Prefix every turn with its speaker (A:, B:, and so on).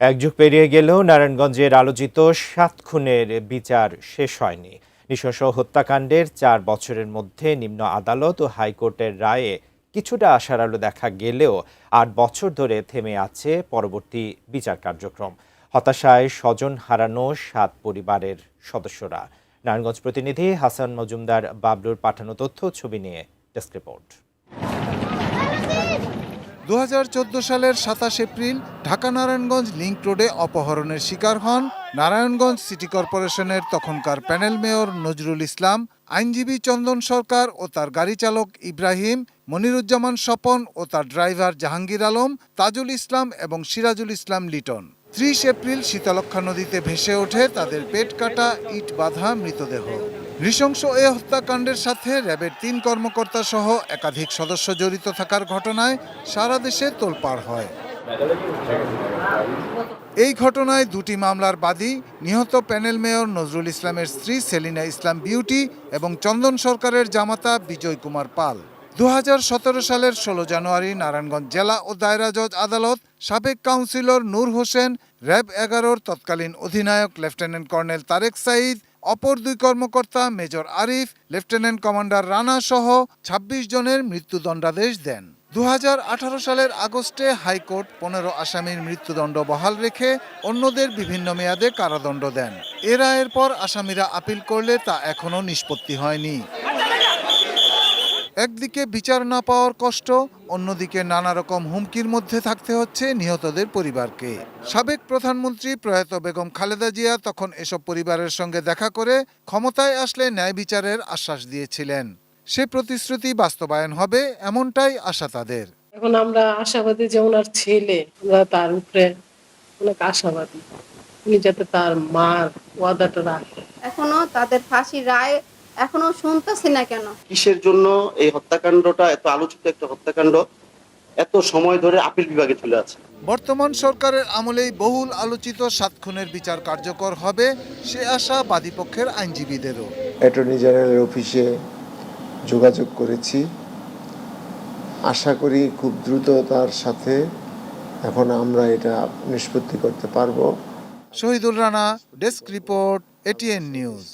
A: এক যুগ পেরিয়ে গেলেও নারায়ণগঞ্জের আলোচিত ৭ খুনের বিচার শেষ হয়নি। নৃশংস হত্যাকাণ্ডের ৪ বছরের মধ্যে নিম্ন আদালত ও হাইকোর্টের রায়ে কিছুটা আশার আলো দেখা গেলেও ৮ বছর ধরে থেমে আছে পরবর্তী বিচার কার্যক্রম। হতাশায় স্বজন হারানো ৭ পরিবারের সদস্যরা। নারায়ণগঞ্জ প্রতিনিধি হাসান মজুমদার বাবলুর পাঠানো তথ্য ছবি নিয়ে ডেস্ক রিপোর্ট।
B: ২০১৪ সালের ২৭ এপ্রিল ঢাকা নারায়ণগঞ্জ লিংক রোডে অপহরণের শিকার হন নারায়ণগঞ্জ সিটি কর্পোরেশনের তখনকার প্যানেল মেয়র নজরুল ইসলাম, আইনজীবী চন্দন সরকার ও তার গাড়ি চালক ইব্রাহিম, মনিরুজ্জামান স্বপন ও তার ড্রাইভার জাহাঙ্গীর আলম, তাজুল ইসলাম এবং সিরাজুল ইসলাম লিটন। ৩০ এপ্রিল শীতলক্ষ্যা নদীতে ভেসে ওঠে তাদের পেট কাটা ইট বাঁধা মৃতদেহ। নৃশংস এ হত্যাকাণ্ডের সাথে র্যাবের ৩ কর্মকর্তা সহ একাধিক সদস্য জড়িত থাকার ঘটনায় সারা দেশে তোলপাড় হয়। এই ঘটনায় ২টি মামলার বাদী নিহত প্যানেল মেয়র নজরুল ইসলামের স্ত্রী সেলিনা ইসলাম বিউটি এবং চন্দন সরকারের জামাতা বিজয় কুমার পাল। ২০১৭ সালের ১৬ জানুয়ারি নারায়ণগঞ্জ জেলা ও দায়রা জজ আদালত সাবেক কাউন্সিলর নূর হোসেন, র্যাব ১১-র তৎকালীন অধিনায়ক লেফটেন্যান্ট কর্নেল তারেক সাঈদ, অপর ২ কর্মকর্তা major Arif, lieutenant commander Rana সহ ২৬ জনের মৃত্যুদণ্ডাদেশ দেন। ২০১৮ সালের আগস্টে হাইকোর্ট ১৫ আসামির মৃত্যুদণ্ড বহাল রেখে অন্যদের বিভিন্ন মেয়াদে কারাদণ্ড দেন। এ রায়ের পর আসামিরা আপিল করলে তা এখনও নিষ্পত্তি হয়নি। একদিকে বিচার না পাওয়ার কষ্ট, অন্যদিকে নানা রকম হুমকির মধ্যে থাকতে হচ্ছে নিহতদের পরিবারকে। সাবেক প্রধানমন্ত্রী প্রয়াত বেগম খালেদা জিয়া তখন এসব পরিবারের সঙ্গে দেখা করে ক্ষমতায় আসলে ন্যায় বিচারের আশ্বাস দিয়েছিলেন। সে প্রতিশ্রুতি বাস্তবায়ন হবে এমনটাই আশা তাদের।
C: এখন আমরা আশাবাদী যে ওনার ছেলে, আমরা তার উপরে অনেক আশাবাদী, উনি যাতে তার মার ওয়াদাটা রাখে।
D: এখনো তাদের ফাঁসির রায় এখনো শুনতেছি না কেন?
E: কিসের জন্য এই হত্যাকাণ্ডটা এত আলোচিত একটা হত্যাকাণ্ড এত সময় ধরে আপিল বিভাগে চলে আছে?
B: বর্তমান সরকারের আমলেই বহুল আলোচিত ৭ খুনের বিচার কার্যকর হবে, সে আশা বাদীপক্ষের আইনজীবীদেরও।
F: অ্যাটর্নি জেনারেলের অফিসে যোগাযোগ করেছি, আশা করি খুব দ্রুত তার সাথে এখন আমরা এটা নিষ্পত্তি করতে পারবো।
B: Shahidul Rana, desk report, ATN news.